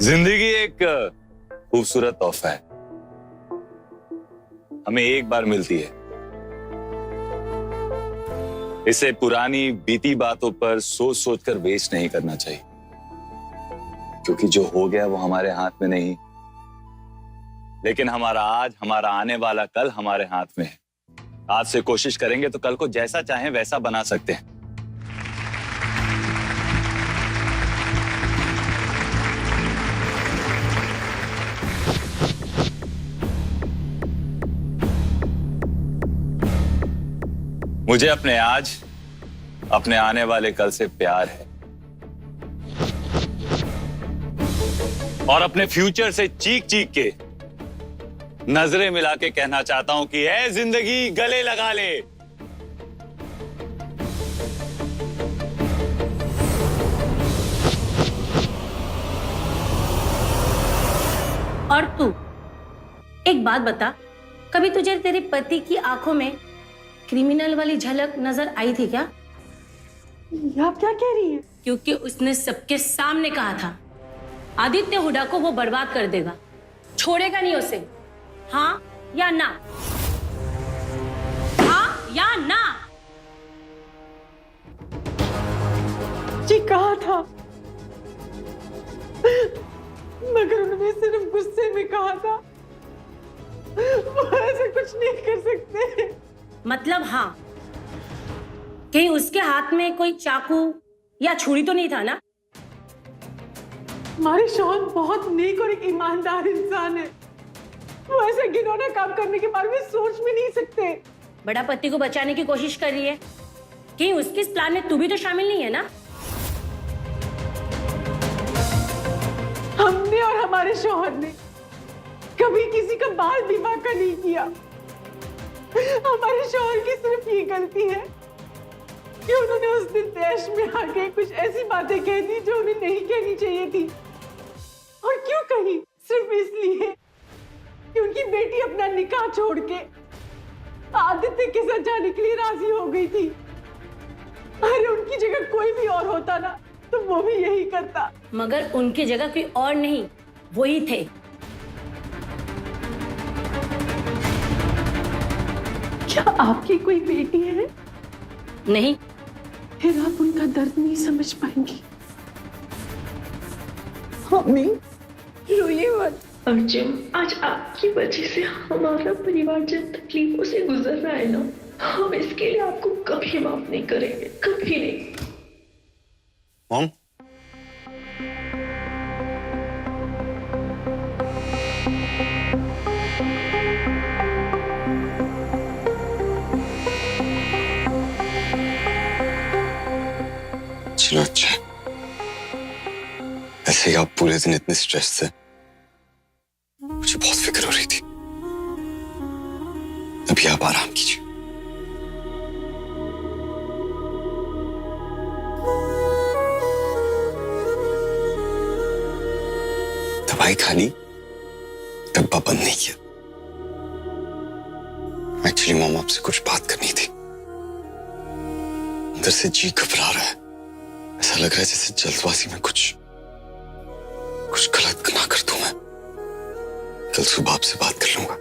जिंदगी एक खूबसूरत तोहफा है, हमें एक बार मिलती है। इसे पुरानी बीती बातों पर सोच सोचकर वेस्ट नहीं करना चाहिए, क्योंकि जो हो गया वो हमारे हाथ में नहीं, लेकिन हमारा आज, हमारा आने वाला कल हमारे हाथ में है। आज से कोशिश करेंगे तो कल को जैसा चाहें वैसा बना सकते हैं। मुझे अपने आज, अपने आने वाले कल से प्यार है, और अपने फ्यूचर से चीख चीख के नजरें मिला के कहना चाहता हूं कि ऐ जिंदगी गले लगा ले। और तू एक बात बता, कभी तुझे तेरे पति की आंखों में क्रिमिनल वाली झलक नजर आई थी क्या? आप क्या कह रही हैं? क्योंकि उसने सबके सामने कहा था आदित्य हुड्डा को वो बर्बाद कर देगा, छोड़ेगा नहीं उसे। हाँ या ना? हाँ या ना? जी कहा था, मगर उन्होंने सिर्फ गुस्से में कहा था। वो ऐसा कुछ नहीं कर सकते। मतलब हाँ, कहीं उसके हाथ में कोई चाकू या छुरी तो नहीं था ना? हमारे शौहर बहुत नेक और एक ईमानदार इंसान है। वो ऐसे घिनौना काम करने के बारे में सोच भी नहीं सकते। बड़ा पति को बचाने की कोशिश कर रही है, कहीं उसके इस प्लान में तू भी तो शामिल नहीं है ना? हमने और हमारे शौहर ने कभी किसी का बाल विवाह का नहीं किया। हमारे शौहर की सिर्फ ये गलती है कि उन्होंने उस दिन देश में आके कुछ ऐसी बातें कह दी जो उन्हें नहीं कहनी चाहिए थी। और क्यों कही? सिर्फ इसलिए कि उनकी बेटी अपना निकाह छोड़ के आदित्य के साथ जाने के लिए राजी हो गई थी। अरे उनकी जगह कोई भी और होता ना तो वो भी यही करता। मगर उनकी जगह कोई और नहीं, वही थे। क्या आपकी कोई बेटी है? नहीं। फिर आप उनका दर्द नहीं समझ पाएंगी। मम्मी रोइए मत। अर्जुन, आज आपकी वजह से हमारा परिवार जिन तकलीफों से गुजर रहा है ना, हम इसके लिए आपको कभी माफ नहीं करेंगे, कभी नहीं। मॉम, चलो अच्छा, ऐसे ही आप पूरे दिन इतने स्ट्रेस थे, मुझे बहुत फिक्र हो रही थी। अभी आप आराम कीजिए। दवाई खा ली, डब्बा बंद नहीं किया। एक्चुअली मॉम आपसे कुछ बात करनी थी। अंदर से जी घबरा रहा है, ऐसा लग रहा है जैसे जल्दबाजी में कुछ गलत ना कर दूं मैं। कल सुबह आपसे बात कर लूंगा।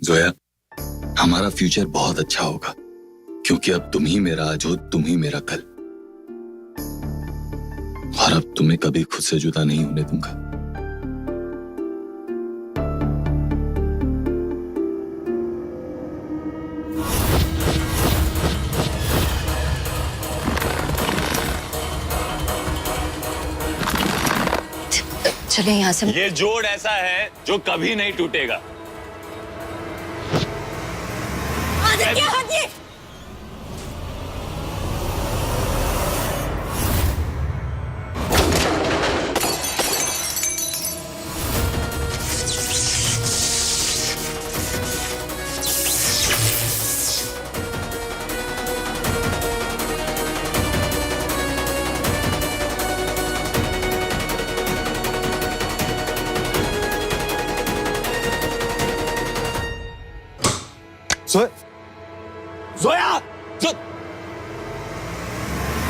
जोया, हमारा फ्यूचर बहुत अच्छा होगा, क्योंकि अब तुम ही मेरा आज हो, तुम ही मेरा कल। और अब तुम्हें कभी खुद से जुदा नहीं होने दूंगा। चले यहाँ से। ये जोड़ ऐसा है जो कभी नहीं टूटेगा।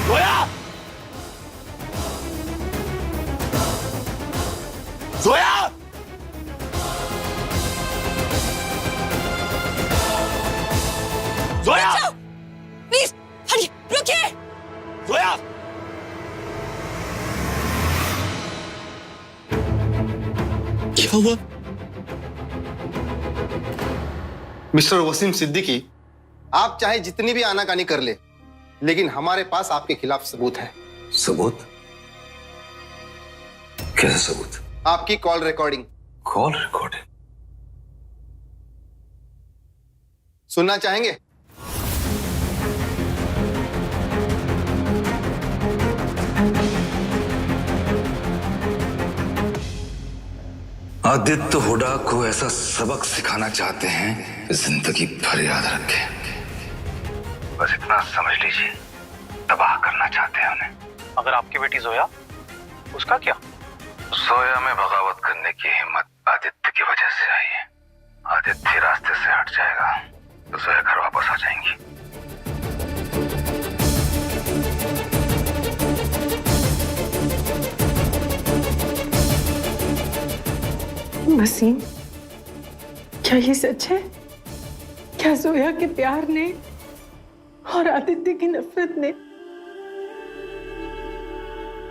जोया! जोया! जोया! प्लीज हरी रुकिए। जोया! क्या हुआ? मिस्टर वसीम सिद्दीकी, आप चाहे जितनी भी आनाकानी कर ले, लेकिन हमारे पास आपके खिलाफ सबूत है। सबूत? कैसे सबूत? आपकी कॉल रिकॉर्डिंग। Call recording? सुनना चाहेंगे? आदित्य हुडा को ऐसा सबक सिखाना चाहते हैं जिंदगी भर याद रखे। बस इतना समझ लीजिए, तबाह करना चाहते हैं उन्हें। अगर आपकी बेटी जोया, उसका क्या? जोया में बगावत करने की हिम्मत आदित्य की वजह से आई है। आदित्य रास्ते से हट जाएगा तो जोया घर वापस आ जाएंगी। वसीम, क्या ये सच है? क्या जोया के प्यार ने और आदित्य की नफरत ने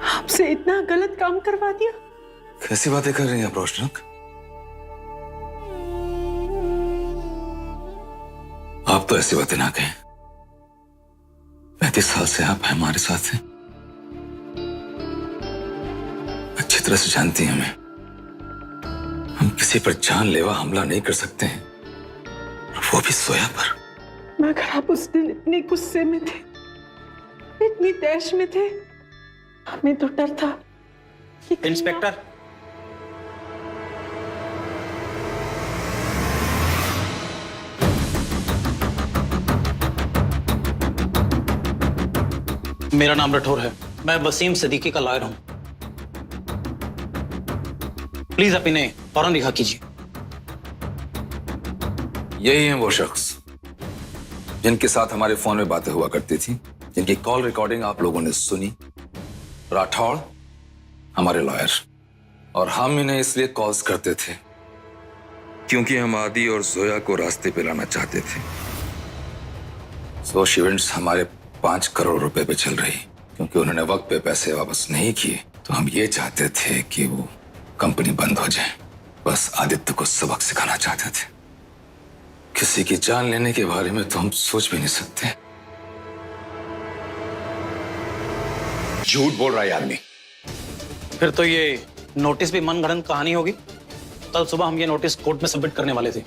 आपसे इतना गलत काम करवा दिया? कैसी बातें कर रही हैं आप रोशनक? आप तो ऐसी बातें ना कहें। 35 साल से आप हमारे साथ हैं, अच्छी तरह से जानती हैं हमें। हम किसी पर जानलेवा हमला नहीं कर सकते हैं, वो भी सोया पर। मगर आप उस दिन इतने गुस्से में थे, इतनी तैश में थे, हमें तो डर था कि कहीं इंस्पेक्टर, मेरा नाम राठौर है। मैं वसीम सिद्दीकी का लॉयर हूं। प्लीज आप इन्हें फौरन रिहा कीजिए। यही है वो शख्स जिनके साथ हमारे फोन में बातें हुआ करती थी, जिनकी कॉल रिकॉर्डिंग आप लोगों ने सुनी। राठौड़ हमारे लॉयर, और हम इन्हें इसलिए कॉल्स करते थे क्योंकि हम आदि और जोया को रास्ते पे लाना चाहते थे। सोश इवेंट्स हमारे 5 करोड़ रुपए पे चल रही, क्योंकि उन्होंने वक्त पे पैसे वापस नहीं किए तो हम ये चाहते थे कि वो कंपनी बंद हो जाए। बस आदित्य को सबक सिखाना चाहते थे। किसी की जान लेने के बारे में तो हम सोच भी नहीं सकते। झूठ बोल रहा है आदमी। फिर तो ये नोटिस भी मनगढ़ंत कहानी होगी। कल सुबह हम ये नोटिस कोर्ट में सबमिट करने वाले थे।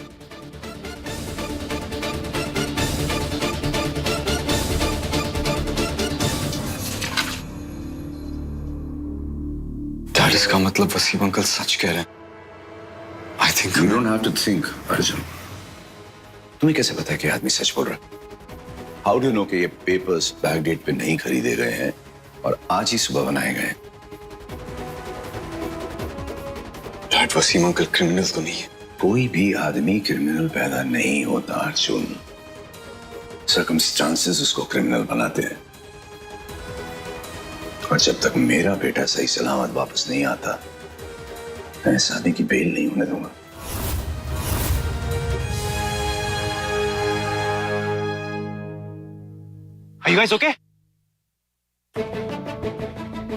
डैड, इसका मतलब वसीम अंकल सच कह रहे हैं। I think you don't have to think. Arjun, तुम्हें कैसे पता है कि आदमी सच बोल रहा है? हाउ डू नो कि ये पेपर्स बैक डेट पे नहीं खरीदे गए हैं और आज ही सुबह बनाए गए हैं? डैड, वसीम अंकल क्रिमिनल तो नहीं है। कोई भी आदमी क्रिमिनल पैदा नहीं होता अर्जुन, सर्कमस्टांसेस उसको क्रिमिनल बनाते हैं। और जब तक मेरा बेटा सही सलामत वापस नहीं आता, मैं इस आदमी की बेल नहीं होने दूंगा। Are you guys okay?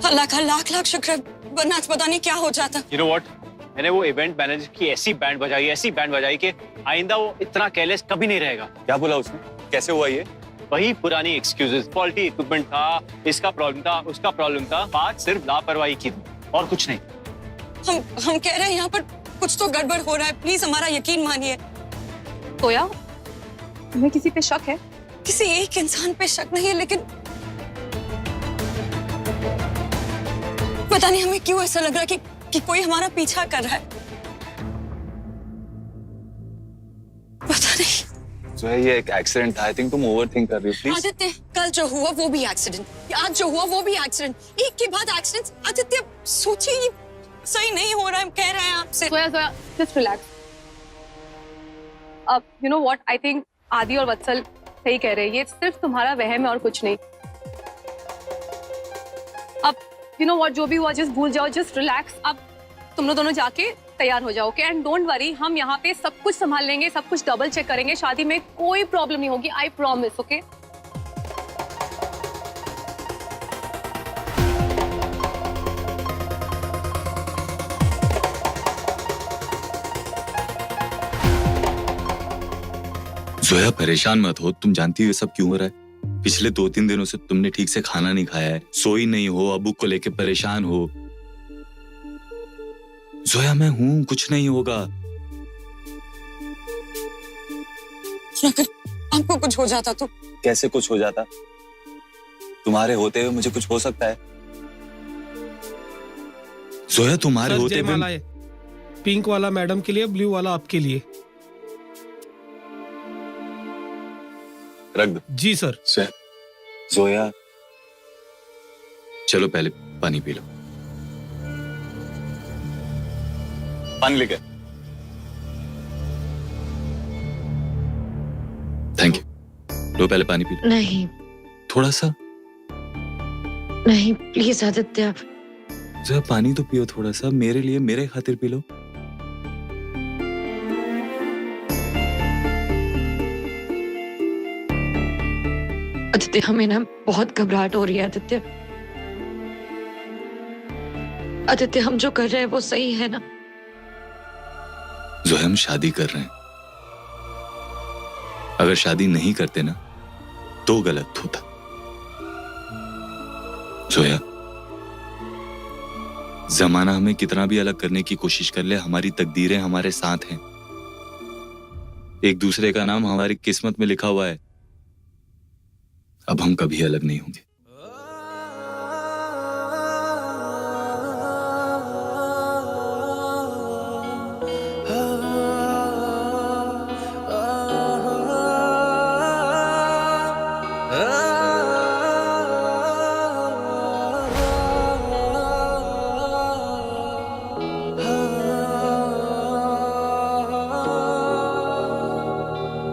अल्लाह का लाख लाख शुक्र, वरना आज पता नहीं क्या हो जाता। You know what? मैंने वो इवेंट मैनेजर की ऐसी बैंड बजाई कि आइंदा वो इतना केयरलेस कभी नहीं रहेगा। क्या बोला उसने? कैसे हुआ ये? वही पुरानी एक्सक्यूजेस, फॉल्टी इक्विपमेंट था, इसका प्रॉब्लम था, उसका प्रॉब्लम था। बात सिर्फ लापरवाही की थी और कुछ नहीं। हम कह रहे हैं यहाँ पर कुछ तो गड़बड़ हो रहा है, प्लीज हमारा यकीन मानिए। सोया, तुम्हें किसी पे शक है? किसी एक इंसान पे शक नहीं है, लेकिन पता नहीं हमें क्यों ऐसा लग रहा है कि कोई हमारा पीछा कर रहा है। पता नहीं। जो है ये एक एक्सीडेंट था। आई थिंक तुम ओवरथिंक कर रही हो। प्लीज। आदित्य, कल जो हुआ वो भी एक्सीडेंट, आज जो हुआ वो भी एक्सीडेंट, एक के बाद एक्सीडेंट। आदित्य सोचिए, ये सही नहीं हो रहा है, हम कह रहे हैं आपसे। सोया, जस्ट रिलैक्स। अब you know what, I think आदि और वत्सल सही कह रहे हैं, ये सिर्फ तुम्हारा वहम है और कुछ नहीं। अब यू नो व्हाट, जो भी हुआ जस्ट भूल जाओ, जस्ट रिलैक्स। अब तुम लोग दोनों जाके तैयार हो जाओ, ओके? एंड डोंट वरी, हम यहाँ पे सब कुछ संभाल लेंगे, सब कुछ डबल चेक करेंगे, शादी में कोई प्रॉब्लम नहीं होगी, आई प्रॉमिस, ओके? जोया परेशान मत हो, तुम जानती हो ये सब क्यों हो रहा है। पिछले 2-3 दिनों से तुमने ठीक से खाना नहीं खाया है, सोई नहीं हो, अबू को लेके परेशान हो। जोया मैं हूं, कुछ नहीं होगा। अगर आपको कुछ हो जाता तो? कैसे कुछ हो जाता? तुम्हारे होते हुए मुझे कुछ हो सकता है? जोया तुम्हारे होते हुए। पिंक वाला मैडम के लिए, ब्लू वाला आपके लिए। रख दो। जी सर। जोया चलो पहले पानी पी लो। पानी लेके। Thank you. लो पहले पानी पी लो। नहीं थोड़ा सा। नहीं प्लीज आदित्य। जोया पानी तो पियो थोड़ा सा, मेरे लिए, मेरे खातिर पी लो। आदित्य हमें ना बहुत घबराहट हो रही है आदित्य। आदित्य हम जो कर रहे हैं वो सही है ना? जो हम शादी कर रहे हैं, अगर शादी नहीं करते ना तो गलत होता। जोया, जमाना हमें कितना भी अलग करने की कोशिश कर ले, हमारी तकदीरें हमारे साथ हैं। एक दूसरे का नाम हमारी किस्मत में लिखा हुआ है। अब हम कभी अलग नहीं होंगे।